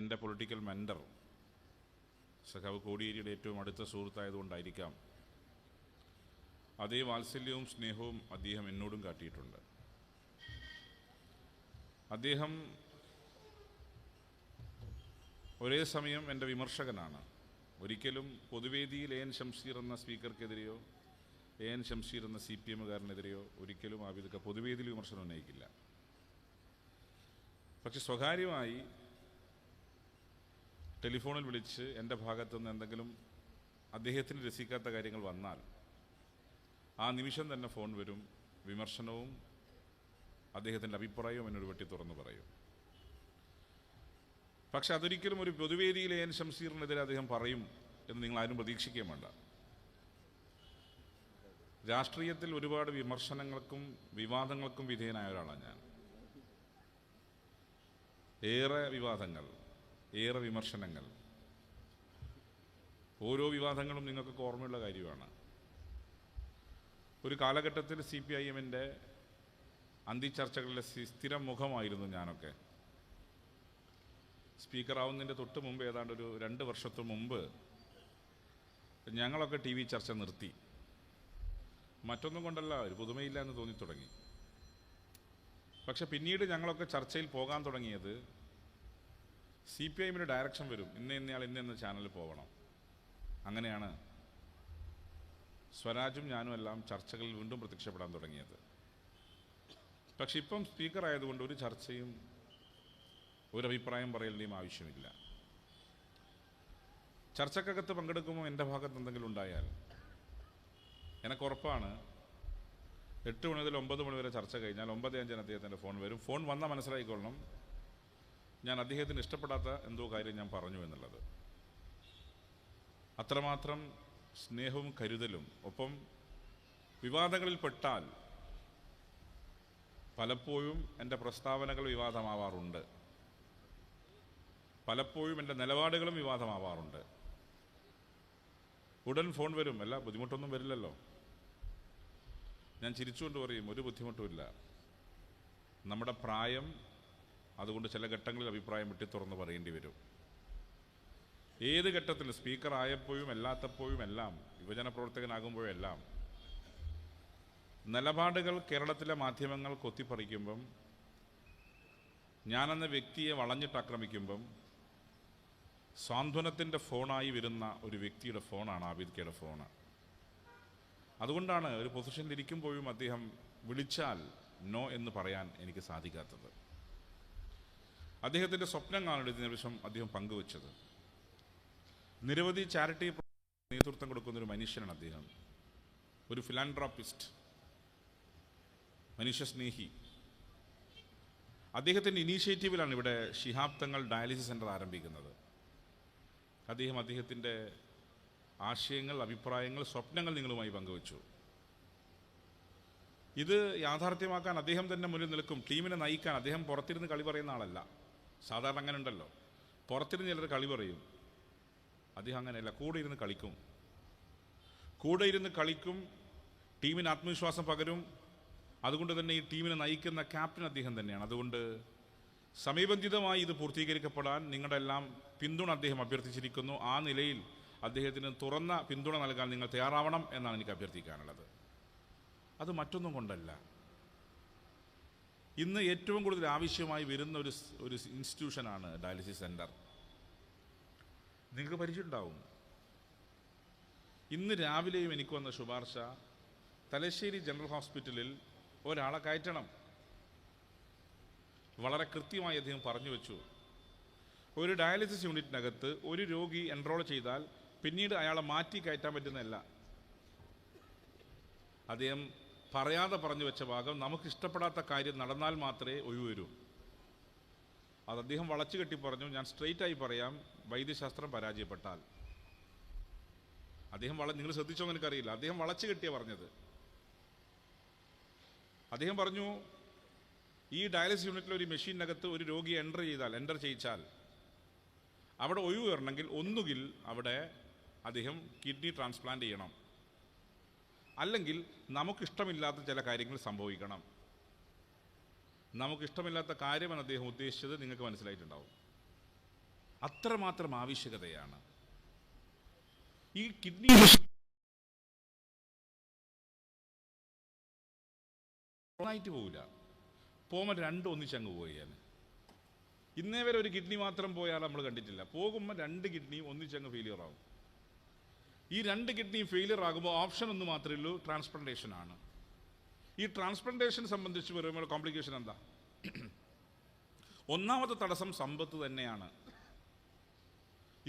എൻ്റെ political mentor സഖാവ് കോടിയേരിയുടെ ഏറ്റവും അടുത്ത സുഹൃത്തായതുകൊണ്ടായിരിക്കാം അതേ വാത്സല്യവും സ്നേഹവും അദ്ദേഹം എന്നോടും കാട്ടിയിട്ടുണ്ട്. അദ്ദേഹം ഒരേ സമയം എൻ്റെ വിമർശകനാണ്. ഒരിക്കലും പൊതുവേദിയിൽ എൻ ഷംസീർ എന്ന സ്പീക്കർക്കെതിരെയോ എൻ ഷംസീർ എന്ന CPM-കാരനെതിരെയോ ഒരിക്കലും ആബിദ് പൊതുവേദിയിൽ വിമർശനം ഉന്നയിക്കില്ല. പക്ഷെ സ്വകാര്യമായി ടെലിഫോണിൽ വിളിച്ച് എൻ്റെ ഭാഗത്തുനിന്ന് എന്തെങ്കിലും അദ്ദേഹത്തിന് രസിക്കാത്ത കാര്യങ്ങൾ വന്നാൽ ആ നിമിഷം തന്നെ ഫോൺ വരും, വിമർശനവും അദ്ദേഹത്തിൻ്റെ അഭിപ്രായവും എന്നോട് വെട്ടി തുറന്നു പറയും. പക്ഷെ അതൊരിക്കലും ഒരു പൊതുവേദിയിലെ എൻ ഷംസീറിനെതിരെ അദ്ദേഹം പറയും എന്ന് നിങ്ങൾ ആരും പ്രതീക്ഷിക്കുകയും വേണ്ട. രാഷ്ട്രീയത്തിൽ ഒരുപാട് വിമർശനങ്ങൾക്കും വിവാദങ്ങൾക്കും വിധേയനായ ഒരാളാണ് ഞാൻ. ഏറെ വിവാദങ്ങൾ, ഏറെ വിമർശനങ്ങൾ. ഓരോ വിവാദങ്ങളും നിങ്ങൾക്കൊക്കെ ഓർമ്മയുള്ള കാര്യമാണ്. ഒരു കാലഘട്ടത്തിൽ CPIM-ൻ്റെ അന്തിച്ചർച്ചകളിലെ സ്ഥിരം മുഖമായിരുന്നു ഞാനൊക്കെ. സ്പീക്കറാവുന്നതിൻ്റെ തൊട്ട് മുമ്പ് ഏതാണ്ട് ഒരു 2 വർഷത്തിന് മുമ്പ് ഞങ്ങളൊക്കെ TV ചർച്ച നിർത്തി. മറ്റൊന്നും കൊണ്ടല്ല, ഒരു പുതുമയില്ല എന്ന് തോന്നിത്തുടങ്ങി. പക്ഷെ പിന്നീട് ഞങ്ങളൊക്കെ ചർച്ചയിൽ പോകാൻ തുടങ്ങിയത് CPIM-ന് ഡയറക്ഷൻ വരും, ഇന്നയാൾ ഇന്ന ചാനലിൽ പോകണം. അങ്ങനെയാണ് സ്വരാജും ഞാനും എല്ലാം ചർച്ചകളിൽ വീണ്ടും പ്രത്യക്ഷപ്പെടാൻ തുടങ്ങിയത്. പക്ഷെ ഇപ്പം സ്പീക്കർ ആയതുകൊണ്ട് ഒരു ചർച്ചയും ഒരഭിപ്രായം പറയലിൻ്റെയും ആവശ്യമില്ല. ചർച്ചക്കകത്ത് പങ്കെടുക്കുമ്പോൾ എൻ്റെ ഭാഗത്ത് എന്തെങ്കിലും ഉണ്ടായാൽ എനിക്കുറപ്പാണ് 8 മണി മുതൽ 9 മണി വരെ ചർച്ച കഴിഞ്ഞാൽ 9:05 അദ്ദേഹത്തിൻ്റെ ഫോൺ വരും. ഫോൺ വന്നാൽ മനസ്സിലായിക്കൊള്ളണം ഞാൻ അദ്ദേഹത്തിന് ഇഷ്ടപ്പെടാത്ത എന്തോ കാര്യം ഞാൻ പറഞ്ഞു എന്നുള്ളത്. അത്രമാത്രം സ്നേഹവും കരുതലും. ഒപ്പം വിവാദങ്ങളിൽ പെട്ടാൽ പലപ്പോഴും എൻ്റെ പ്രസ്താവനകൾ വിവാദമാവാറുണ്ട്, പലപ്പോഴും എൻ്റെ നിലപാടുകളും വിവാദമാവാറുണ്ട്. ഉടൻ ഫോൺ വരും. അല്ല, ബുദ്ധിമുട്ടൊന്നും വരില്ലല്ലോ. ഞാൻ ചിരിച്ചുകൊണ്ട് പറയും, ഒരു ബുദ്ധിമുട്ടുമില്ല. നമ്മുടെ പ്രായം, അതുകൊണ്ട് ചില ഘട്ടങ്ങളിൽ അഭിപ്രായം വിട്ടി തുറന്ന് പറയേണ്ടി വരും. ഏത് ഘട്ടത്തിൽ സ്പീക്കർ ആയപ്പോഴും അല്ലാത്തപ്പോഴും എല്ലാം, യുവജന പ്രവർത്തകനാകുമ്പോഴെല്ലാം നിലപാടുകൾ കേരളത്തിലെ മാധ്യമങ്ങൾ കൊത്തിപ്പറിക്കുമ്പം, ഞാനെന്ന വ്യക്തിയെ വളഞ്ഞിട്ട് ആക്രമിക്കുമ്പം സാന്ത്വനത്തിൻ്റെ ഫോണായി വരുന്ന ഒരു വ്യക്തിയുടെ ഫോണാണ് ആബിദ് കെയുടെ ഫോണ്. അതുകൊണ്ടാണ് ഒരു പൊസിഷനിലിരിക്കുമ്പോഴും അദ്ദേഹം വിളിച്ചാൽ നോ എന്ന് പറയാൻ എനിക്ക് സാധിക്കാത്തത്. അദ്ദേഹത്തിൻ്റെ സ്വപ്നങ്ങളാണ് ഇതിന് നിമിഷം അദ്ദേഹം പങ്കുവച്ചത്. നിരവധി ചാരിറ്റി നേതൃത്വം കൊടുക്കുന്നൊരു മനുഷ്യനാണ് അദ്ദേഹം. ഒരു ഫിലാൻഡ്രോപ്പിസ്റ്റ്, മനുഷ്യസ്നേഹി. അദ്ദേഹത്തിൻ്റെ ഇനീഷ്യേറ്റീവിലാണ് ഇവിടെ ശിഹാബ് തങ്ങൾ ഡയാലിസിസ് സെൻ്റർ ആരംഭിക്കുന്നത്. അദ്ദേഹത്തിൻ്റെ ആശയങ്ങൾ, അഭിപ്രായങ്ങൾ, സ്വപ്നങ്ങൾ നിങ്ങളുമായി പങ്കുവച്ചു. ഇത് യാഥാർത്ഥ്യമാക്കാൻ അദ്ദേഹം തന്നെ മുന്നിൽ നിൽക്കും. ടീമിനെ നയിക്കാൻ അദ്ദേഹം പുറത്തിരുന്ന് കളി പറയുന്ന ആളല്ല. സാധാരണ അങ്ങനെ ഉണ്ടല്ലോ, പുറത്തിരുന്ന് ചിലർ കളി പറയും. അദ്ദേഹം അങ്ങനെയല്ല, കൂടെ ഇരുന്ന് കളിക്കും. കൂടെ ഇരുന്ന് കളിക്കും, ടീമിന് ആത്മവിശ്വാസം പകരും. അതുകൊണ്ട് തന്നെ ഈ ടീമിനെ നയിക്കുന്ന ക്യാപ്റ്റൻ അദ്ദേഹം തന്നെയാണ്. അതുകൊണ്ട് സമയബന്ധിതമായി ഇത് പൂർത്തീകരിക്കപ്പെടാൻ നിങ്ങളുടെ എല്ലാം പിന്തുണ അദ്ദേഹം അഭ്യർത്ഥിച്ചിരിക്കുന്നു. ആ നിലയിൽ അദ്ദേഹത്തിന് തുറന്ന പിന്തുണ നൽകാൻ നിങ്ങൾ തയ്യാറാവണം എന്നാണ് എനിക്ക് അഭ്യർത്ഥിക്കാനുള്ളത്. അത് മറ്റൊന്നും കൊണ്ടല്ല. ഇന്ന് ഏറ്റവും കൂടുതൽ ആവശ്യമായി വരുന്ന ഒരു ഇൻസ്റ്റിറ്റ്യൂഷനാണ് ഡയാലിസിസ് സെൻ്റർ. നിങ്ങൾക്ക് പരിചയമുണ്ടാവും. ഇന്ന് രാവിലെയും എനിക്ക് വന്ന ശുപാർശ, തലശ്ശേരി ജനറൽ ഹോസ്പിറ്റലിൽ ഒരാളെ കയറ്റണം. വളരെ കൃത്യമായി അദ്ദേഹം പറഞ്ഞു വെച്ചു. ഒരു ഡയാലിസിസ് യൂണിറ്റിനകത്ത് ഒരു രോഗി എൻറോൾ ചെയ്താൽ പിന്നീട് അയാളെ മാറ്റി കയറ്റാൻ പറ്റുന്നതല്ല. അദ്ദേഹം പറയാതെ പറഞ്ഞു വെച്ച ഭാഗം, നമുക്ക് ഇഷ്ടപ്പെടാത്ത കാര്യം നടന്നാൽ മാത്രമേ ഒഴിവ് വരൂ. അത് അദ്ദേഹം വളച്ചു കെട്ടി പറഞ്ഞു. ഞാൻ സ്ട്രെയിറ്റായി പറയാം, വൈദ്യശാസ്ത്രം പരാജയപ്പെട്ടാൽ. അദ്ദേഹം നിങ്ങൾ ശ്രദ്ധിച്ചോ എനിക്കറിയില്ല, അദ്ദേഹം വളച്ചു കെട്ടിയാണ് പറഞ്ഞത്. അദ്ദേഹം പറഞ്ഞു, ഈ ഡയാലിസിസ് യൂണിറ്റിൽ ഒരു മെഷീനകത്ത് ഒരു രോഗിയെ എൻ്റർ ചെയ്യിച്ചാൽ അവിടെ ഒഴിവ് വരണമെങ്കിൽ ഒന്നുകിൽ അവിടെ അദ്ദേഹം കിഡ്നി ട്രാൻസ്പ്ലാന്റ് ചെയ്യണം, അല്ലെങ്കിൽ നമുക്കിഷ്ടമില്ലാത്ത ചില കാര്യങ്ങൾ സംഭവിക്കണം. നമുക്കിഷ്ടമില്ലാത്ത കാര്യമാണ് അദ്ദേഹം ഉദ്ദേശിച്ചത്. നിങ്ങൾക്ക് മനസ്സിലായിട്ടുണ്ടാവും. അത്രമാത്രം ആവശ്യകതയാണ്. ഈ കിഡ്നി ായിട്ട് പോവില്ല, പോകുമ്പോൾ രണ്ടും ഒന്നിച്ചങ്ങ് പോയാൽ. ഇന്നേ വരെ ഒരു കിഡ്നി മാത്രം പോയാൽ നമ്മൾ കണ്ടിട്ടില്ല. പോകുമ്പോൾ 2 കിഡ്നിയും ഒന്നിച്ചങ്ങ് ഫെയിലിയർ ആകും. ഈ 2 കിഡ്നിയും ഫെയിലിയർ ആകുമ്പോൾ ഓപ്ഷൻ ഒന്ന് മാത്രമേ ഉള്ളൂ, ട്രാൻസ്പ്ലാന്റേഷൻ ആണ്. ഈ ട്രാൻസ്പ്ലാന്റേഷൻ സംബന്ധിച്ച് വരുമ്പോൾ കോംപ്ലിക്കേഷൻ എന്താ? ഒന്നാമത്തെ തടസ്സം സമ്പത്ത് തന്നെയാണ്.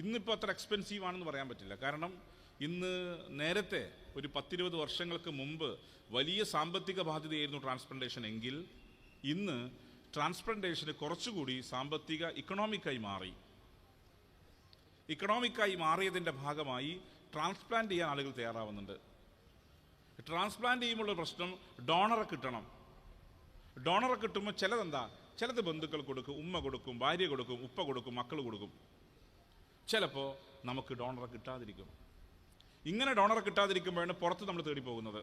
ഇന്നിപ്പോൾ അത്ര എക്സ്പെൻസീവ് ആണെന്ന് പറയാൻ പറ്റില്ല. കാരണം ഇന്ന് നേരത്തെ ഒരു 10-20 വർഷങ്ങൾക്ക് മുമ്പ് വലിയ സാമ്പത്തിക ബാധ്യതയായിരുന്നു ട്രാൻസ്പ്ലാന്റേഷൻ എങ്കിൽ ഇന്ന് ട്രാൻസ്പ്ലാന്റേഷന് കുറച്ചുകൂടി ഇക്കണോമിക്കായി മാറി. ഇക്കണോമിക്കായി മാറിയതിൻ്റെ ഭാഗമായി ട്രാൻസ്പ്ലാന്റ് ചെയ്യാൻ ആളുകൾ തയ്യാറാവുന്നുണ്ട്. ട്രാൻസ്പ്ലാന്റ് ചെയ്യുമ്പോൾ പ്രശ്നം ഡോണറെ കിട്ടണം. ഡോണറെ കിട്ടുമ്പോൾ ചിലത് ബന്ധുക്കൾ കൊടുക്കും, ഉമ്മ കൊടുക്കും, ഭാര്യ കൊടുക്കും, ഉപ്പ കൊടുക്കും, മക്കൾ കൊടുക്കും. ചിലപ്പോൾ നമുക്ക് ഡോണറെ കിട്ടാതിരിക്കും. ഇങ്ങനെ ഡോണറെ കിട്ടാതിരിക്കുമ്പോഴാണ് പുറത്ത് നമ്മൾ തേടി പോകുന്നത്.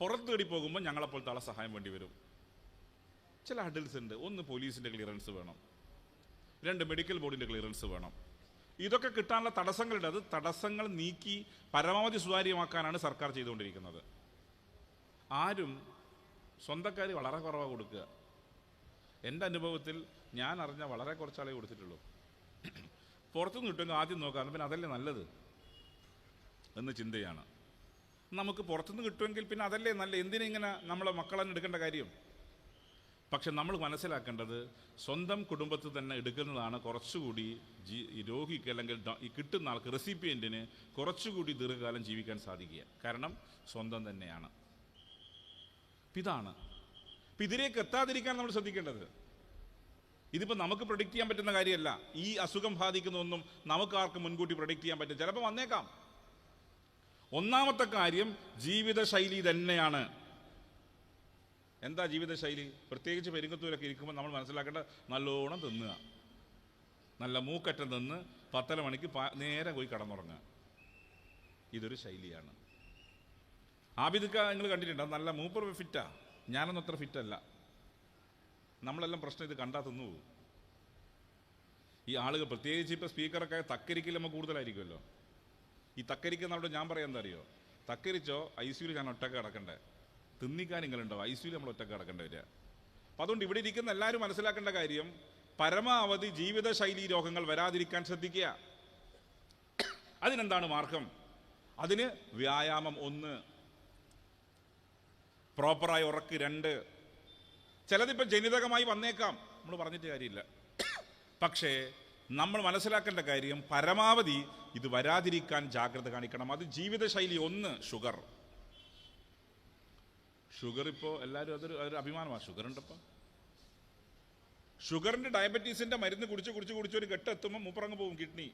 പുറത്ത് തേടി പോകുമ്പോൾ ഞങ്ങളെപ്പോലത്തെ ആളെ സഹായം വേണ്ടി വരും. ചില ഹഡിൽസ് ഉണ്ട്. 1 പോലീസിൻ്റെ ക്ലിയറൻസ് വേണം, 2 മെഡിക്കൽ ബോർഡിൻ്റെ ക്ലിയറൻസ് വേണം. ഇതൊക്കെ കിട്ടാനുള്ള തടസ്സങ്ങളുണ്ട്. അത് തടസ്സങ്ങൾ നീക്കി പരമാവധി സുതാര്യമാക്കാനാണ് സർക്കാർ ചെയ്തുകൊണ്ടിരിക്കുന്നത്. ആരും സ്വന്തക്കാർ വളരെ കുറവാണ് കൊടുക്കുക. എൻ്റെ അനുഭവത്തിൽ ഞാൻ അറിഞ്ഞ വളരെ കുറച്ചാളേ കൊടുത്തിട്ടുള്ളൂ. പുറത്തുനിന്ന് കിട്ടുമെങ്കിൽ ആദ്യം നോക്കാം, പിന്നെ അതല്ലേ നല്ലത് എന്ന് ചിന്തയാണ്. നമുക്ക് പുറത്തുനിന്ന് കിട്ടുമെങ്കിൽ പിന്നെ അതല്ലേ നല്ല, എന്തിനിങ്ങനെ നമ്മളെ മക്കളെ എടുക്കേണ്ട കാര്യം? പക്ഷെ നമ്മൾ മനസ്സിലാക്കേണ്ടത് സ്വന്തം കുടുംബത്തിൽ തന്നെ എടുക്കുന്നതാണ് കുറച്ചുകൂടി രോഗിക്ക് അല്ലെങ്കിൽ ഈ കിട്ടുന്ന ആൾക്ക്, റെസിപ്പിയൻറ്റിന് കുറച്ചുകൂടി ദീർഘകാലം ജീവിക്കാൻ സാധിക്കുക. കാരണം സ്വന്തം തന്നെയാണ്. ഇതാണ് ഇതിലേക്ക് എത്താതിരിക്കാൻ നമ്മൾ ശ്രദ്ധിക്കേണ്ടത്. ഇതിപ്പോൾ നമുക്ക് പ്രഡിക്റ്റ് ചെയ്യാൻ പറ്റുന്ന കാര്യമല്ല. ഈ അസുഖം ബാധിക്കുന്നതൊന്നും നമുക്കാർക്കും മുൻകൂട്ടി പ്രഡിക്റ്റ് ചെയ്യാൻ പറ്റും. ചിലപ്പോൾ വന്നേക്കാം. ഒന്നാമത്തെ കാര്യം ജീവിതശൈലി തന്നെയാണ്. എന്താ ജീവിതശൈലി? പ്രത്യേകിച്ച് പെരിങ്ങത്തൂരൊക്കെ ഇരിക്കുമ്പോൾ നമ്മൾ മനസ്സിലാക്കേണ്ട, നല്ലോണം തിന്നുക, നല്ല മൂക്കറ്റം തിന്ന് 10 മണിക്ക് നേരെ പോയി കിടന്നുറങ്ങുക. ഇതൊരു ശൈലിയാണ്. ആബിദക്ക നിങ്ങൾ കണ്ടിട്ടുണ്ടോ? നല്ല മൂപ്പർ ഫിറ്റാ, ഞാനൊന്നും അത്ര ഫിറ്റല്ല. നമ്മളെല്ലാം പ്രശ്നം ഇത് കണ്ടാൽ തിന്നു പോകും. ഈ ആളുകൾ പ്രത്യേകിച്ച് ഇപ്പോൾ സ്പീക്കറൊക്കെ തക്കരിക്കൽ നമ്മൾ കൂടുതലായിരിക്കുമല്ലോ. ഈ തക്കരിക്കുന്നവിടെ ഞാൻ പറയാൻ എന്താ അറിയോ? തക്കരിച്ചോ ICU ഞാൻ ഒറ്റക്ക് കിടക്കണ്ടേ, തിന്നിക്കാൻ നിങ്ങളുണ്ടോ? ICU നമ്മൾ ഒറ്റക്ക് കിടക്കേണ്ടി വരിക. അപ്പം അതുകൊണ്ട് ഇവിടെ ഇരിക്കുന്ന എല്ലാവരും മനസ്സിലാക്കേണ്ട കാര്യം, പരമാവധി ജീവിതശൈലി രോഗങ്ങൾ വരാതിരിക്കാൻ ശ്രദ്ധിക്കുക. അതിനെന്താണ് മാർഗം? അതിന് വ്യായാമം 1, പ്രോപ്പറായി ഉറക്ക് 2. ചിലതിപ്പോൾ ജനിതകമായി വന്നേക്കാം, നമ്മൾ പറഞ്ഞിട്ട് കാര്യമില്ല. പക്ഷേ നമ്മൾ മനസ്സിലാക്കേണ്ട കാര്യം, പരമാവധി ഇത് വരാതിരിക്കാൻ ജാഗ്രത കാണിക്കണം. അത് ജീവിതശൈലി 1. ഷുഗർ ഇപ്പോൾ എല്ലാവരും അതൊരു അഭിമാനമാണ്. ഷുഗർ ഉണ്ടപ്പോൾ ഷുഗറിൻ്റെ ഡയബറ്റീസിൻ്റെ മരുന്ന് കുടിച്ച് ഒരു ഘട്ടം മൂപ്പറങ്ങ് പോകും കിഡ്നി.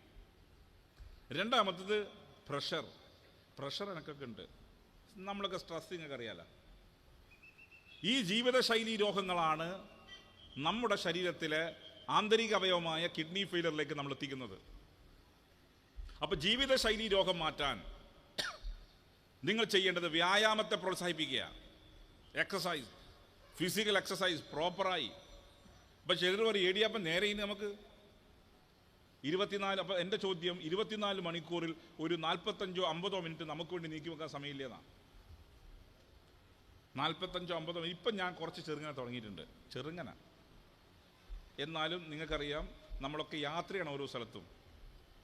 രണ്ടാമത്തത് പ്രഷർ എനിക്കൊക്കെ ഉണ്ട്. നമ്മളൊക്കെ സ്ട്രെസ്സിങ് ഒക്കെ അറിയാലോ. ഈ ജീവിതശൈലി രോഗങ്ങളാണ് നമ്മുടെ ശരീരത്തിലെ ആന്തരിക അവയവമായ കിഡ്നി ഫെയിലറിലേക്ക് നമ്മൾ എത്തിക്കുന്നത്. അപ്പോൾ ജീവിതശൈലി രോഗം മാറ്റാൻ നിങ്ങൾ ചെയ്യേണ്ടത് വ്യായാമത്തെ പ്രോത്സാഹിപ്പിക്കുക. എക്സസൈസ്, ഫിസിക്കൽ എക്സസൈസ് പ്രോപ്പറായി. അപ്പം ചിലർ പറയും ഏടിയപ്പം നേരെ ഇനി നമുക്ക് 24, അപ്പം എൻ്റെ ചോദ്യം, 24 മണിക്കൂറിൽ ഒരു 45-50 മിനിറ്റ് നമുക്ക് വേണ്ടി നീക്കി വെക്കാൻ സമയമില്ലെന്നാണ്. 45-50 ഇപ്പം ഞാൻ കുറച്ച് ചെറുങ്ങനെ തുടങ്ങിയിട്ടുണ്ട്. ചെറുങ്ങനെ എന്നാലും നിങ്ങൾക്കറിയാം, നമ്മളൊക്കെ യാത്രയാണ് ഓരോ സ്ഥലത്തും.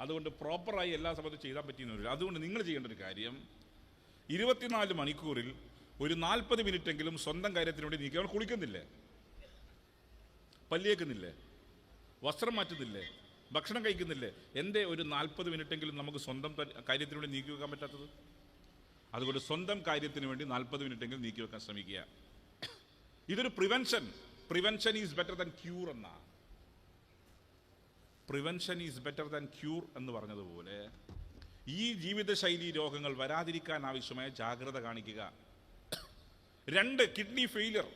അതുകൊണ്ട് പ്രോപ്പറായി എല്ലാ സമയത്തും ചെയ്താൽ പറ്റിയെന്ന് വരില്ല. അതുകൊണ്ട് നിങ്ങൾ ചെയ്യേണ്ട ഒരു കാര്യം, 24 മണിക്കൂറിൽ ഒരു 40 മിനിറ്റെങ്കിലും സ്വന്തം കാര്യത്തിന് വേണ്ടി നീക്കി. അവൻ കുളിക്കുന്നില്ലേ, പല്ലിയേക്കുന്നില്ലേ, വസ്ത്രം മാറ്റുന്നില്ലേ, ഭക്ഷണം കഴിക്കുന്നില്ലേ? എൻ്റെ ഒരു 40 മിനിറ്റെങ്കിലും നമുക്ക് സ്വന്തം കാര്യത്തിന് വേണ്ടി നീക്കി വെക്കാൻ പറ്റാത്തത്? അതുകൊണ്ട് സ്വന്തം കാര്യത്തിന് വേണ്ടി 40 മിനിറ്റെങ്കിലും നീക്കി വെക്കാൻ ശ്രമിക്കുക. ഇതൊരു prevention is better than cure എന്നാ. Prevention is better than cure എന്ന് പറഞ്ഞതുപോലെ ഈ ജീവിതശൈലി രോഗങ്ങൾ വരാതിരിക്കാൻ ആവശ്യമായ ജാഗ്രത കാണിക്കുക. 2, കിഡ്നി ഫെയിലിയർ.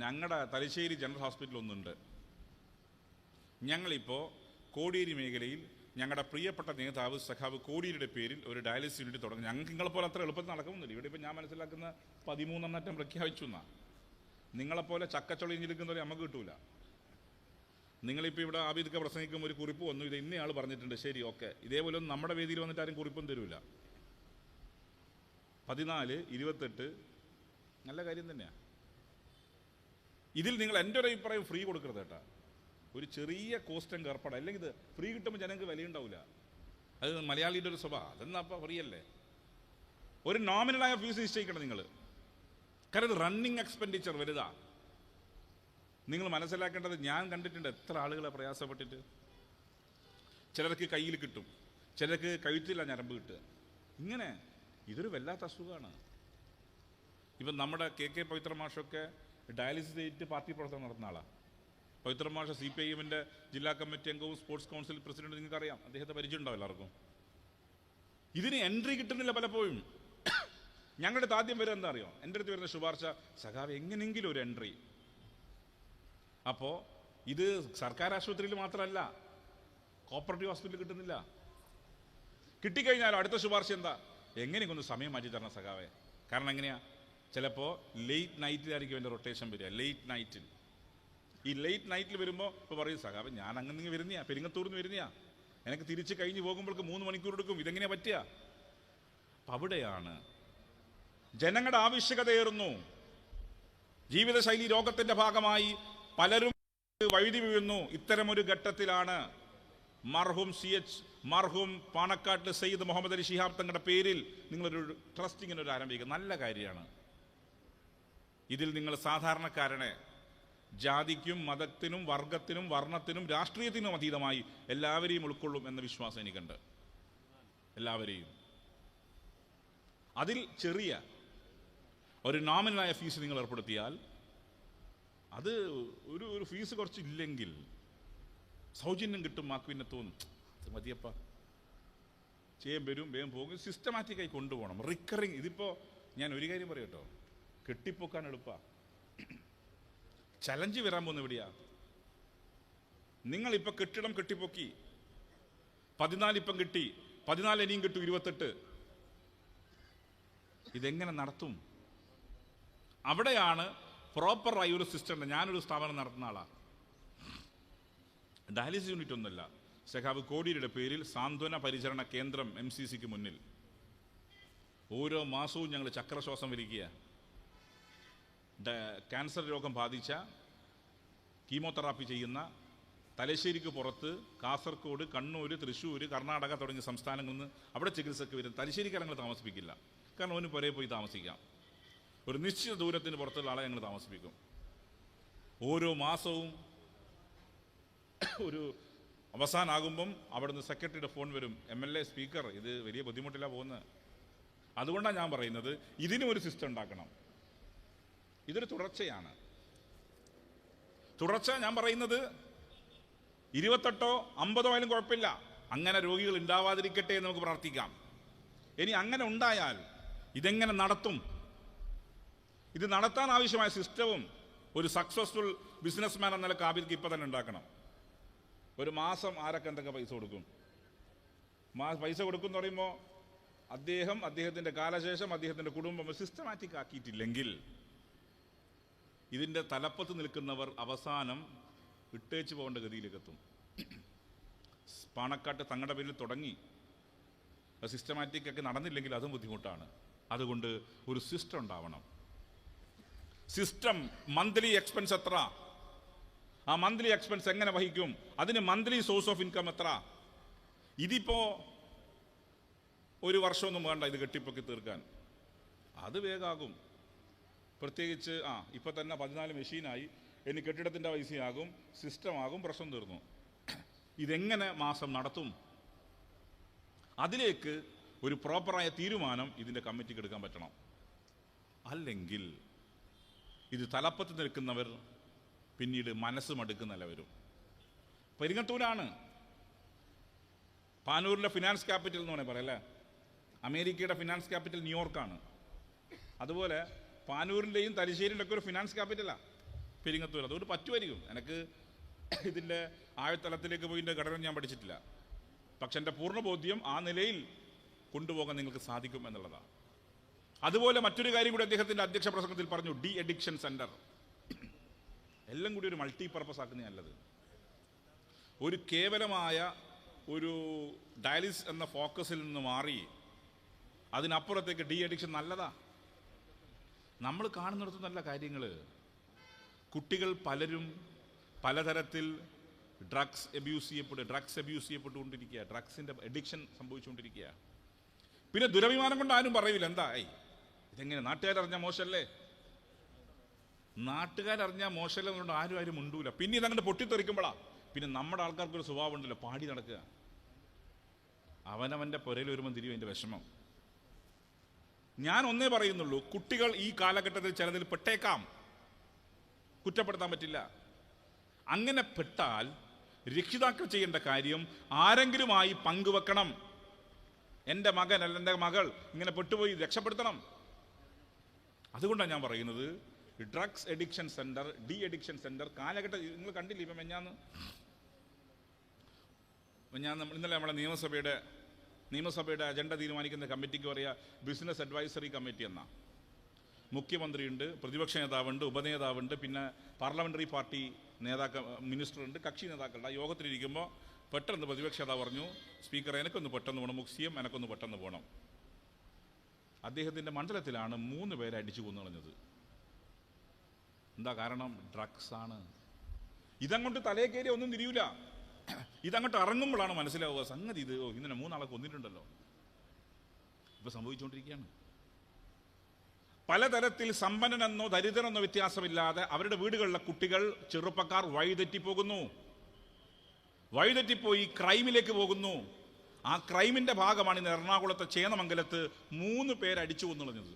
ഞങ്ങളുടെ തലശ്ശേരി ജനറൽ ഹോസ്പിറ്റൽ ഒന്നുണ്ട്. ഞങ്ങളിപ്പോൾ കോടിയേരി മേഖലയിൽ ഞങ്ങളുടെ പ്രിയപ്പെട്ട നേതാവ് സഖാവ് കോടിയേരിയുടെ പേരിൽ ഒരു ഡയാലിസിസ് യൂണിറ്റ് തുടങ്ങി. ഞങ്ങൾക്ക് നിങ്ങളെപ്പോലെ അത്ര എളുപ്പത്തിൽ നടക്കുന്നില്ല. ഇവിടെ ഇപ്പോൾ ഞാൻ മനസ്സിലാക്കുന്ന 13 പ്രഖ്യാപിച്ചു എന്നാണ്. നിങ്ങളെപ്പോലെ ചക്കച്ചൊളിഞ്ഞിരിക്കുന്നവരെ നമുക്ക് കിട്ടൂല. നിങ്ങളിപ്പോൾ ഇവിടെ ആബിദൊക്കെ പ്രസംഗിക്കുമ്പോൾ ഒരു കുറിപ്പ് വന്നു, ഇത് ഇന്നയാൾ പറഞ്ഞിട്ടുണ്ട്, ശരി ഓക്കെ, ഇതേപോലെ ഒന്നും നമ്മുടെ വേദിയിൽ വന്നിട്ട് ആരും കുറിപ്പൊന്നും തരൂല. 14, 28 നല്ല കാര്യം തന്നെയാണ്. ഇതിൽ നിങ്ങൾ എൻ്റെ ഒരു അഭിപ്രായം ഫ്രീ കൊടുക്കരുത് കേട്ടോ. ഒരു ചെറിയ കോസ്റ്റം ഏർപ്പാട്, അല്ലെങ്കിൽ ഇത് ഫ്രീ കിട്ടുമ്പോൾ ജനങ്ങൾക്ക് വിലയുണ്ടാവില്ല. അത് മലയാളിയുടെ ഒരു സ്വഭാവം. അതെന്നാ അപ്പോൾ ഫ്രീ അല്ലേ? ഒരു നോമിനലായ ഫീസ് നിശ്ചയിക്കണം നിങ്ങൾ. കാരണം ഇത് റണ്ണിങ് എക്സ്പെൻഡിച്ചർ വലുതാ. നിങ്ങൾ മനസ്സിലാക്കേണ്ടത്, ഞാൻ കണ്ടിട്ടുണ്ട് എത്ര ആളുകളെ പ്രയാസപ്പെട്ടിട്ട്. ചിലർക്ക് കയ്യിൽ കിട്ടും, ചിലർക്ക് കഴുത്തില്ല ഞരമ്പ് കിട്ടുക. ഇങ്ങനെ ഇതൊരു വല്ലാത്ത അസുഖമാണ്. ഇപ്പം നമ്മുടെ കെ പവിത്ര മാഷൊക്കെ ഡയാലിസിസ് ചെയ്തിട്ട് പാർട്ടി പ്രവർത്തനം നടത്തുന്ന ആളാണ്. പവിത്ര മാഷ CPIM-ൻ്റെ ജില്ലാ കമ്മിറ്റി അംഗവും സ്പോർട്സ് കൗൺസിൽ പ്രസിഡന്റ്, നിങ്ങൾക്കറിയാം, അദ്ദേഹത്തെ പരിചയമുണ്ടാവും എല്ലാവർക്കും. ഇതിന് എൻട്രി കിട്ടുന്നില്ല പലപ്പോഴും. ഞങ്ങളുടെ അടുത്ത് ആദ്യം വരെ എന്താ അറിയോ, എൻ്റെ അടുത്ത് വരുന്ന ശുപാർശ, സഖാവ് എങ്ങനെയെങ്കിലും ഒരു എൻട്രി. അപ്പോൾ ഇത് സർക്കാർ ആശുപത്രിയിൽ മാത്രമല്ല, കോപ്പറേറ്റീവ് ഹോസ്പിറ്റലിൽ കിട്ടുന്നില്ല. കിട്ടിക്കഴിഞ്ഞാലും അടുത്ത ശുപാർശ എന്താ, എങ്ങനെയൊക്കെ സമയം മാറ്റി തരണം സഖാവേ. കാരണം എങ്ങനെയാ, ചിലപ്പോൾ ലേറ്റ് നൈറ്റിലായിരിക്കും എൻ്റെ റൊട്ടേഷൻ വരിക. ലേറ്റ് നൈറ്റിൽ, ഈ ലേറ്റ് നൈറ്റിൽ വരുമ്പോൾ ഇപ്പോൾ പറയും, സഖാവ് ഞാൻ അങ്ങനെ വരുന്നയാ, പെരിങ്ങത്തൂർന്ന് വരുന്നയാ, എനിക്ക് തിരിച്ച് കഴിഞ്ഞ് പോകുമ്പോഴേക്ക് 3 മണിക്കൂർ എടുക്കും, ഇതെങ്ങനെയാ പറ്റുക? അപ്പം അവിടെയാണ് ജനങ്ങളുടെ ആവശ്യകതയേറുന്നു. ജീവിതശൈലി രോഗത്തിൻ്റെ ഭാഗമായി പലരും വഴുതി വീഴുന്നു. ഇത്തരമൊരു ഘട്ടത്തിലാണ് മർഹൂം പാണക്കാട്ട് സയ്യിദ് മുഹമ്മദ് അലി ശിഹാബ് തങ്ങളുടെ പേരിൽ നിങ്ങളൊരു ട്രസ്റ്റ് ഇങ്ങനെ ഒരു ആരംഭിക്കുക. നല്ല കാര്യമാണ്. ഇതിൽ നിങ്ങൾ സാധാരണക്കാരനെ ജാതിക്കും മതത്തിനും വർഗത്തിനും വർണ്ണത്തിനും രാഷ്ട്രീയത്തിനും അതീതമായി എല്ലാവരെയും ഉൾക്കൊള്ളും എന്ന വിശ്വാസം എനിക്കുണ്ട്. എല്ലാവരെയും. അതിൽ ചെറിയ ഒരു നോമിനലായ ഫീസ് നിങ്ങൾ ഏർപ്പെടുത്തിയാൽ, അത് ഒരു ഫീസ് കുറച്ചില്ലെങ്കിൽ സൗജന്യം കിട്ടും. മാക്ക് പിന്നെ തോന്നും, മതിയപ്പ ചെയ്യാൻ വരും, വേഗം പോകും. സിസ്റ്റമാറ്റിക്കായി കൊണ്ടുപോകണം. റിക്കറിങ്. ഇതിപ്പോൾ ഞാൻ ഒരു കാര്യം പറയട്ടോ, കെട്ടിപ്പൊക്കാൻ എളുപ്പമാണ്. ചലഞ്ച് വരാൻ പോകുന്ന എവിടെയാ? നിങ്ങളിപ്പോൾ കെട്ടിടം കെട്ടിപ്പൊക്കി, 14 ഇപ്പം കിട്ടി, 14 ഇനിയും കിട്ടും, 28. ഇതെങ്ങനെ നടത്തും? അവിടെയാണ് പ്രോപ്പറായി ഒരു സിസ്റ്റം. ഞാനൊരു സ്ഥാപനം നടത്തുന്ന ആളാണ്. ഡയാലിസിസ് യൂണിറ്റ് ഒന്നുമല്ല, സഖാവ് കോടിയുടെ പേരിൽ സാന്ത്വന പരിചരണ കേന്ദ്രം MCCക്ക് മുന്നിൽ ഓരോ മാസവും ഞങ്ങൾ ചക്രശ്വാസം വലിക്കുക. ക്യാൻസർ രോഗം ബാധിച്ച, കീമോതെറാപ്പി ചെയ്യുന്ന, തലശ്ശേരിക്ക് പുറത്ത് കാസർഗോഡ്, കണ്ണൂർ, തൃശ്ശൂർ, കർണാടക തുടങ്ങിയ സംസ്ഥാനങ്ങളിൽ നിന്ന് അവിടെ ചികിത്സയ്ക്ക് വരുന്ന തലശ്ശേരിക്കാരെ ഞങ്ങൾ താമസിപ്പിക്കില്ല. കാരണം അവന് പുറകെ പോയി താമസിക്കാം. ഒരു നിശ്ചിത ദൂരത്തിന് പുറത്തുള്ള ആളെ ഞങ്ങൾ താമസിപ്പിക്കും. ഓരോ മാസവും ഒരു അവസാനമാകുമ്പം അവിടുന്ന് സെക്രട്ടറിയുടെ ഫോൺ വരും, MLA സ്പീക്കർ, ഇത് വലിയ ബുദ്ധിമുട്ടില്ല പോകുന്നത്. അതുകൊണ്ടാണ് ഞാൻ പറയുന്നത്, ഇതിനും ഒരു സിസ്റ്റം ഉണ്ടാക്കണം. ഇതൊരു തുടർച്ചയാണ്. തുടർച്ച ഞാൻ പറയുന്നത് 28 50 ആയാലും കുഴപ്പമില്ല. അങ്ങനെ രോഗികൾ ഉണ്ടാവാതിരിക്കട്ടെ എന്ന് നമുക്ക് പ്രാർത്ഥിക്കാം. ഇനി അങ്ങനെ ഉണ്ടായാൽ ഇതെങ്ങനെ നടത്തും? ഇത് നടത്താൻ ആവശ്യമായ സിസ്റ്റവും ഒരു സക്സസ്ഫുൾ ബിസിനസ്മാൻ എന്ന നിലക്ക് ആബിദ്ക്ക് ഇപ്പം തന്നെ ഉണ്ടാക്കണം. ഒരു മാസം ആരൊക്കെ എന്തൊക്കെ പൈസ കൊടുക്കും? പൈസ കൊടുക്കും എന്ന് പറയുമ്പോൾ അദ്ദേഹത്തിൻ്റെ കാലശേഷം അദ്ദേഹത്തിൻ്റെ കുടുംബം സിസ്റ്റമാറ്റിക് ആക്കിയിട്ടില്ലെങ്കിൽ ഇതിൻ്റെ തലപ്പത്ത് നിൽക്കുന്നവർ അവസാനം ഇട്ടേച്ച് പോകേണ്ട ഗതിയിലേക്ക് എത്തും. പാണക്കാട്ട് തങ്ങളുടെ പേരിൽ തുടങ്ങി സിസ്റ്റമാറ്റിക് ഒക്കെ നടന്നില്ലെങ്കിൽ അതും ബുദ്ധിമുട്ടാണ്. അതുകൊണ്ട് ഒരു സിസ്റ്റം ഉണ്ടാവണം. സിസ്റ്റം, മന്ത്ലി എക്സ്പെൻസ് എത്ര, ആ മന്ത്ലി എക്സ്പെൻസ് എങ്ങനെ വഹിക്കും, അതിന് മന്ത്ലി സോഴ്സ് ഓഫ് ഇൻകം എത്ര. ഇതിപ്പോൾ ഒരു വർഷമൊന്നും വേണ്ട ഇത് കെട്ടിപ്പൊക്കി തീർക്കാൻ, അത് വേഗമാകും. പ്രത്യേകിച്ച് ഇപ്പം തന്നെ 14 മെഷീനായി, ഇനി കെട്ടിടത്തിൻ്റെ പൈസയാകും, സിസ്റ്റമാകും, പ്രശ്നം തീർന്നു. ഇതെങ്ങനെ മാസം നടത്തും? അതിലേക്ക് ഒരു പ്രോപ്പറായ തീരുമാനം ഇതിൻ്റെ കമ്മിറ്റിക്ക് എടുക്കാൻ പറ്റണം. അല്ലെങ്കിൽ ഇത് തലപ്പത്ത് നിൽക്കുന്നവർ പിന്നീട് മനസ്സ് മടുക്കുന്നല്ല വരും. പെരിങ്ങത്തൂരാണ് പാനൂരിലെ ഫിനാൻസ് ക്യാപിറ്റൽ എന്ന് വേണേൽ പറയാം അല്ലേ. അമേരിക്കയുടെ ഫിനാൻസ് ക്യാപിറ്റൽ ന്യൂയോർക്കാണ്. അതുപോലെ പാനൂരിൻ്റെയും തലശ്ശേരിൻ്റെ ഒക്കെ ഒരു ഫിനാൻസ് ക്യാപിറ്റലാണ് പെരിങ്ങത്തൂർ. അതുകൊണ്ട് പറ്റുമായിരിക്കും. എനിക്ക് ഇതിൻ്റെ ആഴത്തലത്തിലേക്ക് പോയി ഘടന ഞാൻ പഠിച്ചിട്ടില്ല. പക്ഷെ എൻ്റെ പൂർണ്ണ ബോധ്യം ആ നിലയിൽ കൊണ്ടുപോകാൻ നിങ്ങൾക്ക് സാധിക്കും എന്നുള്ളതാണ്. അതുപോലെ മറ്റൊരു കാര്യം കൂടി അദ്ദേഹത്തിൻ്റെ അധ്യക്ഷ പ്രസംഗത്തിൽ പറഞ്ഞു, ഡി അഡിക്ഷൻ സെൻറ്റർ. എല്ലാം കൂടി ഒരു മൾട്ടി പർപ്പസ് ആക്കുന്ന നല്ലത്. ഒരു കേവലമായ ഒരു ഡയാലിസിസ് എന്ന ഫോക്കസിൽ നിന്ന് മാറി അതിനപ്പുറത്തേക്ക് ഡി അഡിക്ഷൻ നല്ലതാ. നമ്മൾ കാണുന്നിടത്ത് നല്ല കാര്യങ്ങൾ. കുട്ടികൾ പലരും പലതരത്തിൽ ഡ്രഗ്സ് അബ്യൂസ് ചെയ്യപ്പെട്ടുകൊണ്ടിരിക്കുക, ഡ്രഗ്സിൻ്റെ അഡിക്ഷൻ സംഭവിച്ചുകൊണ്ടിരിക്കുക. പിന്നെ ദുരഭിമാനം കൊണ്ട് ആരും പറയില്ല, എന്താ ഇതെങ്ങനെ നാട്ടുകാരറിഞ്ഞാൽ മോശമല്ലേ, നാട്ടുകാരറിഞ്ഞാൽ മോശമല്ലേ എന്നുകൊണ്ട് ആരും ഉണ്ടൂല. പിന്നെ ഇതങ്ങോട്ട് പൊട്ടിത്തെറിക്കുമ്പോഴാ പിന്നെ നമ്മുടെ ആൾക്കാർക്കൊരു സ്വഭാവം ഉണ്ടല്ലോ, പാടി നടക്കുക. അവനവൻ്റെ പുരയിൽ വരുമ്പോൾ തിരിയും അതിൻ്റെ വിഷമം. ഞാൻ ഒന്നേ പറയുന്നുള്ളൂ, കുട്ടികൾ ഈ കാലഘട്ടത്തിൽ ചിലതിൽ പെട്ടേക്കാം, കുറ്റപ്പെടുത്താൻ പറ്റില്ല. അങ്ങനെ പെട്ടാൽ രക്ഷിതാക്കൾ ചെയ്യേണ്ട കാര്യം ആരെങ്കിലുമായി പങ്കുവെക്കണം. എൻ്റെ മകൻ അല്ല എൻ്റെ മകൾ ഇങ്ങനെ പെട്ടുപോയി, രക്ഷപ്പെടുത്തണം. അതുകൊണ്ടാണ് ഞാൻ പറയുന്നത് drugs addiction centre, D addiction centre കാലഘട്ടം നിങ്ങൾ കണ്ടില്ല. ഇപ്പം ഇന്നലെ നമ്മളെ നിയമസഭയുടെ അജണ്ട തീരുമാനിക്കുന്ന കമ്മിറ്റിക്ക് പറയുക ബിസിനസ് അഡ്വൈസറി കമ്മിറ്റി എന്നാ. മുഖ്യമന്ത്രിയുണ്ട്, പ്രതിപക്ഷ നേതാവുണ്ട്, ഉപനേതാവുണ്ട്, പിന്നെ പാർലമെന്ററി പാർട്ടി മിനിസ്റ്ററുണ്ട്, കക്ഷി നേതാക്കളുടെ യോഗത്തിലിരിക്കുമ്പോൾ പെട്ടെന്ന് പ്രതിപക്ഷ നേതാവ് പറഞ്ഞു, സ്പീക്കർ എനിക്കൊന്ന് പെട്ടെന്ന് പോകണം, മുക്സിയം എനിക്കൊന്ന് പെട്ടെന്ന് പോകണം. അദ്ദേഹത്തിൻ്റെ മണ്ഡലത്തിലാണ് 3 പേരെ അടിച്ചു കൊന്നു കളഞ്ഞത്. എന്താ കാരണം? ഡ്രഗ്സാണ്. ഇതങ്ങോട്ട് തലേ കയറി ഒന്നും തിരിയൂല. ഇതങ്ങോട്ട് ഇറങ്ങുമ്പോഴാണ് മനസ്സിലാവുക സംഗതി ഇത് ഇങ്ങനെ 3 ആളെ കൊന്നിട്ടുണ്ടല്ലോ. ഇപ്പൊ സംഭവിച്ചുകൊണ്ടിരിക്കുകയാണ്. പലതരത്തിൽ സമ്പന്നനെന്നോ ദരിദ്രനെന്നോ വ്യത്യാസമില്ലാതെ അവരുടെ വീടുകളിലെ കുട്ടികൾ, ചെറുപ്പക്കാർ വഴിതെറ്റിപ്പോയി ക്രൈമിലേക്ക് പോകുന്നു. ആ ക്രൈമിന്റെ ഭാഗമാണ് ഇന്ന് എറണാകുളത്തെ ചേന്നമംഗലത്ത് 3 പേര് അടിച്ചു കൊന്നുകളഞ്ഞത്.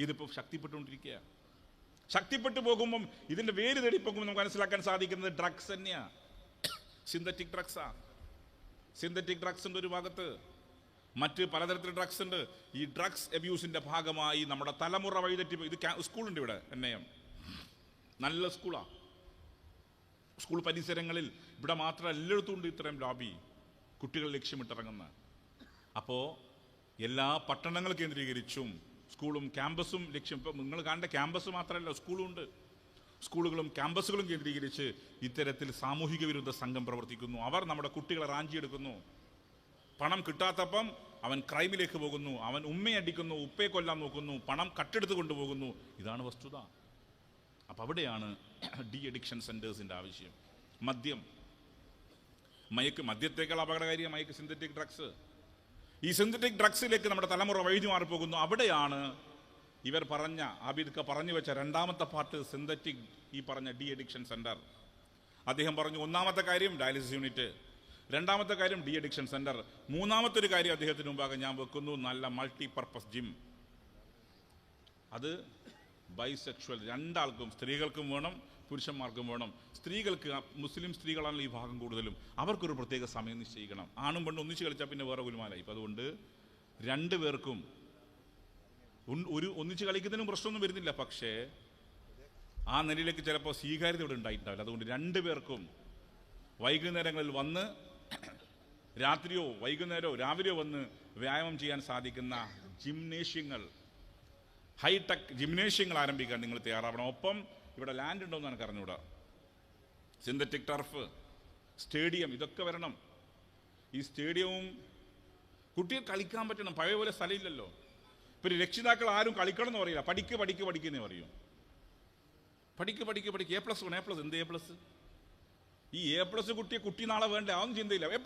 ഇതിപ്പോൾ ശക്തിപ്പെട്ടുകൊണ്ടിരിക്കുക. ശക്തിപ്പെട്ടു പോകുമ്പം ഇതിന്റെ വേര് തേടി പോകുമ്പോൾ നമുക്ക് മനസ്സിലാക്കാൻ സാധിക്കുന്നത് ഡ്രഗ്സ് തന്നെയാണ്. സിന്തറ്റിക് ഡ്രഗ്സ് ഉണ്ട് ഒരു ഭാഗത്ത്, മറ്റ് പലതരത്തിലുള്ള ഡ്രഗ്സ് ഉണ്ട്. ഈ ഡ്രഗ്സ് അബ്യൂസിന്റെ ഭാഗമായി നമ്മുടെ തലമുറ വഴിതെറ്റി. ഇത് സ്കൂളുണ്ട് ഇവിടെ, NIM നല്ല സ്കൂളാണ്. സ്കൂൾ പരിസരങ്ങളിൽ ഇവിടെ മാത്രം എല്ലായിടത്തും ഉണ്ട് ഇത്രയും ലോബി, കുട്ടികൾ ലക്ഷ്യമിട്ടിറങ്ങുന്ന. അപ്പോൾ എല്ലാ പട്ടണങ്ങൾ കേന്ദ്രീകരിച്ചും സ്കൂളും ക്യാമ്പസും ലക്ഷ്യം. ഇപ്പം നിങ്ങൾ കാണേണ്ട ക്യാമ്പസ് മാത്രമല്ല, സ്കൂളും ഉണ്ട്. സ്കൂളുകളും ക്യാമ്പസുകളും കേന്ദ്രീകരിച്ച് ഇത്തരത്തിൽ സാമൂഹിക വിരുദ്ധ സംഘം പ്രവർത്തിക്കുന്നു. അവർ നമ്മുടെ കുട്ടികളെ റാഞ്ചിയെടുക്കുന്നു. പണം കിട്ടാത്തപ്പം അവൻ ക്രൈമിലേക്ക് പോകുന്നു, അവൻ ഉമ്മയെ അടിക്കുന്നു, ഉപ്പയെ കൊല്ലാൻ നോക്കുന്നു, പണം കട്ടെടുത്ത് കൊണ്ടുപോകുന്നു. ഇതാണ് വസ്തുത. അപ്പം അവിടെയാണ് ഡി അഡിക്ഷൻ സെന്റേഴ്സിൻ്റെ ആവശ്യം. മദ്യത്തേക്കാൾ അപകടകാരിയ മയക്ക് സിന്തറ്റിക് ഡ്രഗ്സ്. ഈ സിന്തറ്റിക് ഡ്രഗ്സിലേക്ക് നമ്മുടെ തലമുറ വഴുതി മാറിപ്പോകുന്നു. അവിടെയാണ് ഇവർ ആബിദ്ക പറഞ്ഞു വെച്ച 2ാമത്തെ പാർട്ട് സിന്തറ്റിക്, ഈ പറഞ്ഞ ഡി അഡിക്ഷൻ സെന്റർ. അദ്ദേഹം പറഞ്ഞു 1ാമത്തെ കാര്യം ഡയാലിസിസ് യൂണിറ്റ്, 2ാമത്തെ കാര്യം ഡി അഡിക്ഷൻ സെന്റർ, 3ാമത്തെ ഒരു കാര്യം അദ്ദേഹത്തിന് മുമ്പാകെ ഞാൻ വെക്കുന്നു, നല്ല മൾട്ടിപർപ്പസ് ജിം. അത് ബൈസെക്ഷൽ, 2 ആൾക്കും, സ്ത്രീകൾക്കും വേണം പുരുഷന്മാർക്കും വേണം. സ്ത്രീകൾക്ക്, മുസ്ലിം സ്ത്രീകളാണല്ലോ ഈ ഭാഗം കൂടുതലും, അവർക്കൊരു പ്രത്യേക സമയം നിശ്ചയിക്കണം. ആണും പെണ്ണും ഒന്നിച്ച് കളിച്ചാൽ പിന്നെ വേറെ ഗുലുമാലായി. ഇപ്പം അതുകൊണ്ട് 2 പേർക്കും ഒന്നിച്ച് കളിക്കുന്നതിനും പ്രശ്നമൊന്നും വരുന്നില്ല. പക്ഷേ ആ നിലയിലേക്ക് ചിലപ്പോൾ സ്വീകാര്യത ഇവിടെ ഉണ്ടായിട്ടുണ്ടാവില്ല. അതുകൊണ്ട് 2 പേർക്കും വൈകുന്നേരങ്ങളിൽ വന്ന്, രാത്രിയോ വൈകുന്നേരമോ രാവിലെയോ വന്ന് വ്യായാമം ചെയ്യാൻ സാധിക്കുന്ന ജിംനേഷ്യങ്ങൾ, ഹൈടെക് ജിംനേഷ്യങ്ങൾ ആരംഭിക്കാൻ നിങ്ങൾ തയ്യാറാവണം. ഒപ്പം ഇവിടെ ലാൻഡ് ഉണ്ടോയെന്ന് എനിക്ക് അറിഞ്ഞൂടാ. സിന്തറ്റിക് ടർഫ്, സ്റ്റേഡിയം, ഇതൊക്കെ വരണം. ഈ സ്റ്റേഡിയവും കുട്ടികൾ കളിക്കാൻ പറ്റണം. പഴയ പോലെ സ്ഥലമില്ലല്ലോ. ഇപ്പം രക്ഷിതാക്കൾ ആരും കളിക്കണം എന്ന് പറയില്ല, പഠിക്കുന്നേ പറയും. പഠിക്ക് A+, എന്ത് A+? ഈ A+ കുട്ടി നാളെ വേണ്ട, അതൊന്നും ചിന്തയില്ല. A+,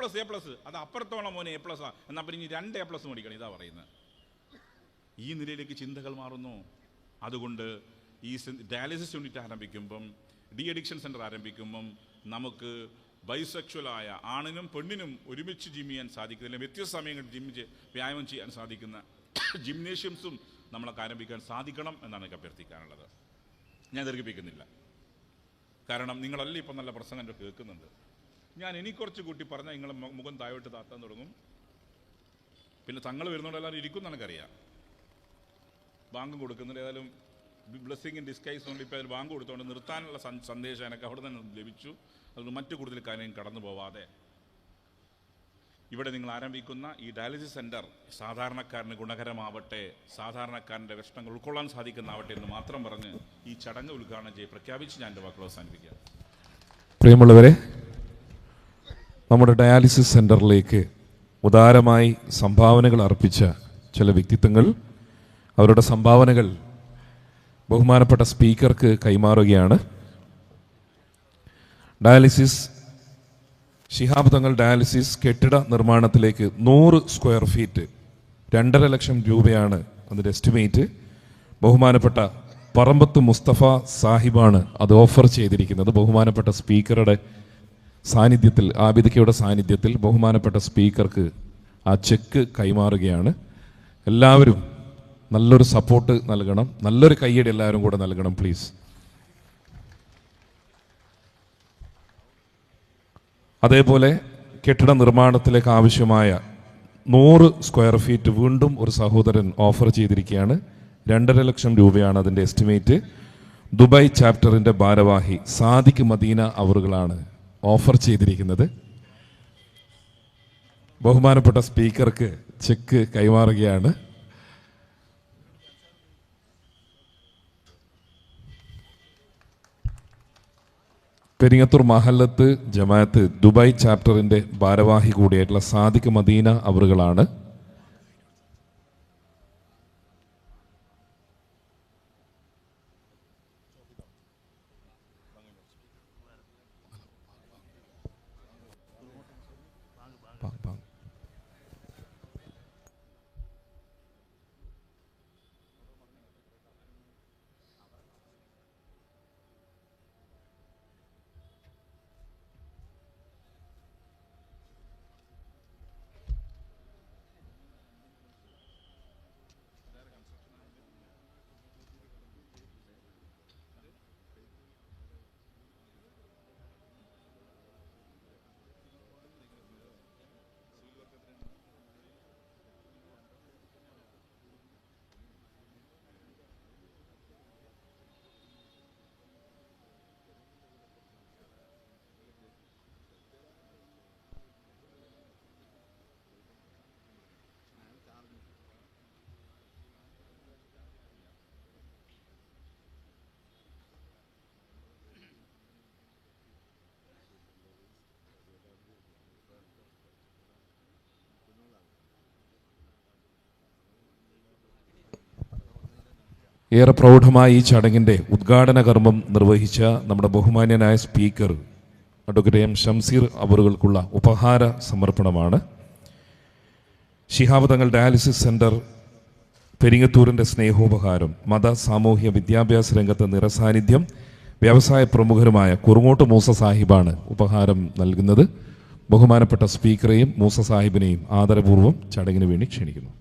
അത് അപ്പുറത്തോളം മോനെ A+, എന്നാൽ പിന്നെ 2 A+ മേടിക്കണം, ഇതാ പറയുന്നത്. ഈ നിലയിലേക്ക് ചിന്തകൾ മാറുന്നു. അതുകൊണ്ട് ഈ ഡയാലിസിസ് യൂണിറ്റ് ആരംഭിക്കുമ്പം, ഡി അഡിക്ഷൻ സെന്റർ ആരംഭിക്കുമ്പം നമുക്ക് ബൈസെക്ഷലായ ആണിനും പെണ്ണിനും ഒരുമിച്ച് ജിം ചെയ്യാൻ സാധിക്കുന്നില്ല, വ്യത്യസ്ത സമയങ്ങളിൽ വ്യായാമം ചെയ്യാൻ സാധിക്കുന്ന ജിംനേഷ്യംസും നമ്മളൊക്കെ ആരംഭിക്കാൻ സാധിക്കണം എന്നാണ് എനിക്ക് അഭ്യർത്ഥിക്കാനുള്ളത്. ഞാൻ ദീർഘിപ്പിക്കുന്നില്ല, കാരണം നിങ്ങളല്ല ഇപ്പം നല്ല പ്രസംഗം എൻ്റെ കേൾക്കുന്നുണ്ട്. എനിക്ക് കുറച്ച് കൂട്ടി പറഞ്ഞാൽ നിങ്ങൾ മുഖം താഴോട്ട് താത്താൻ തുടങ്ങും. പിന്നെ തങ്ങൾ വരുന്നതുകൊണ്ട് എല്ലാവരും ഇരിക്കും എനിക്കറിയാം. ബാങ്ക് കൊടുക്കുന്നുണ്ട്. ഏതായാലും ബ്ലെസ്സിങ് ഇൻ ഡിസ്കൈസ് കൊണ്ട് ഇപ്പോൾ അതിൽ ബാങ്ക് കൊടുത്തുകൊണ്ട് നിർത്താനുള്ള സന്ദേശം എനിക്ക് അവിടെ തന്നെ ലഭിച്ചു. അതുകൊണ്ട് മറ്റു കൂടുതൽ കാര്യം കടന്നു പോവാതെ ഇവിടെ നിങ്ങൾ ആരംഭിക്കുന്ന ഈ ഡയാലിസിസ് സെന്റർ സാധാരണക്കാരന് ഗുണകരമാവട്ടെ, സാധാരണക്കാരൻ്റെ പ്രശ്നങ്ങൾ ഉൾക്കൊള്ളാൻ സാധിക്കുന്നതാവട്ടെ എന്ന് മാത്രം പറഞ്ഞ് ഈ ചടങ്ങ് ഉദ്ഘാടനം പ്രഖ്യാപിച്ച് ഞാൻ എൻ്റെ വാക്കുകൾ അവസാനിപ്പിക്കാം. പ്രിയമുള്ളവരെ, നമ്മുടെ ഡയാലിസിസ് സെൻ്ററിലേക്ക് ഉദാരമായി സംഭാവനകൾ അർപ്പിച്ച ചില വ്യക്തിത്വങ്ങൾ അവരുടെ സംഭാവനകൾ ബഹുമാനപ്പെട്ട സ്പീക്കർക്ക് കൈമാറുകയാണ്. ഡയാലിസിസ് ശിഹാബ് തങ്ങൾ ഡയാലിസിസ് കെട്ടിട നിർമ്മാണത്തിലേക്ക് 100 സ്ക്വയർ ഫീറ്റ് 2.5 ലക്ഷം രൂപയാണ് അതിൻ്റെ എസ്റ്റിമേറ്റ്. ബഹുമാനപ്പെട്ട പറമ്പത്ത് മുസ്തഫ സാഹിബാണ് അത് ഓഫർ ചെയ്തിരിക്കുന്നത്. ബഹുമാനപ്പെട്ട സ്പീക്കറുടെ സാന്നിധ്യത്തിൽ, ആബിദിക്കയുടെ സാന്നിധ്യത്തിൽ ബഹുമാനപ്പെട്ട സ്പീക്കർക്ക് ആ ചെക്ക് കൈമാറുകയാണ്. എല്ലാവരും നല്ലൊരു സപ്പോർട്ട് നൽകണം, നല്ലൊരു കയ്യടി എല്ലാവരും കൂടെ നൽകണം പ്ലീസ്. അതേപോലെ കെട്ടിട നിർമ്മാണത്തിലേക്ക് ആവശ്യമായ 100 സ്ക്വയർ ഫീറ്റ് വീണ്ടും ഒരു സഹോദരൻ ഓഫർ ചെയ്തിരിക്കുകയാണ്. 2.5 ലക്ഷം രൂപയാണ് അതിൻ്റെ എസ്റ്റിമേറ്റ്. ദുബായ് ചാപ്റ്ററിൻ്റെ ഭാരവാഹി സാദിഖ് മദീന അവറുകളാണ് ഓഫർ ചെയ്തിരിക്കുന്നത്. ബഹുമാനപ്പെട്ട സ്പീക്കർക്ക് ചെക്ക് കൈമാറുകയാണ്. പെരിങ്ങത്തൂർ മഹല്ലത്ത് ജമാഅത്ത് ദുബായ് ചാപ്റ്ററിൻ്റെ ഭാരവാഹി കൂടിയായിട്ടുള്ള സാദിഖ് മദീന അവറുകളാണ്. ഏറെ പ്രൗഢമായി ഈ ചടങ്ങിൻ്റെ ഉദ്ഘാടന കർമ്മം നിർവഹിച്ച നമ്മുടെ ബഹുമാന്യനായ സ്പീക്കർ അഡ്വക്കേറ്റ് എം ഷംസീർ അവറുകൾക്കുള്ള ഉപഹാര സമർപ്പണമാണ്. Shihab Thangal dialysis centre പെരിങ്ങത്തൂരിൻ്റെ സ്നേഹോപഹാരം. മത സാമൂഹ്യ വിദ്യാഭ്യാസ രംഗത്ത് നിറസാന്നിധ്യം വ്യവസായ പ്രമുഖരുമായ കുറുങ്ങോട്ട് മൂസ സാഹിബാണ് ഉപഹാരം നൽകുന്നത്. ബഹുമാനപ്പെട്ട സ്പീക്കറെയും മൂസ സാഹിബിനെയും ആദരപൂർവ്വം ചടങ്ങിന് വേണ്ടി ക്ഷണിക്കുന്നു.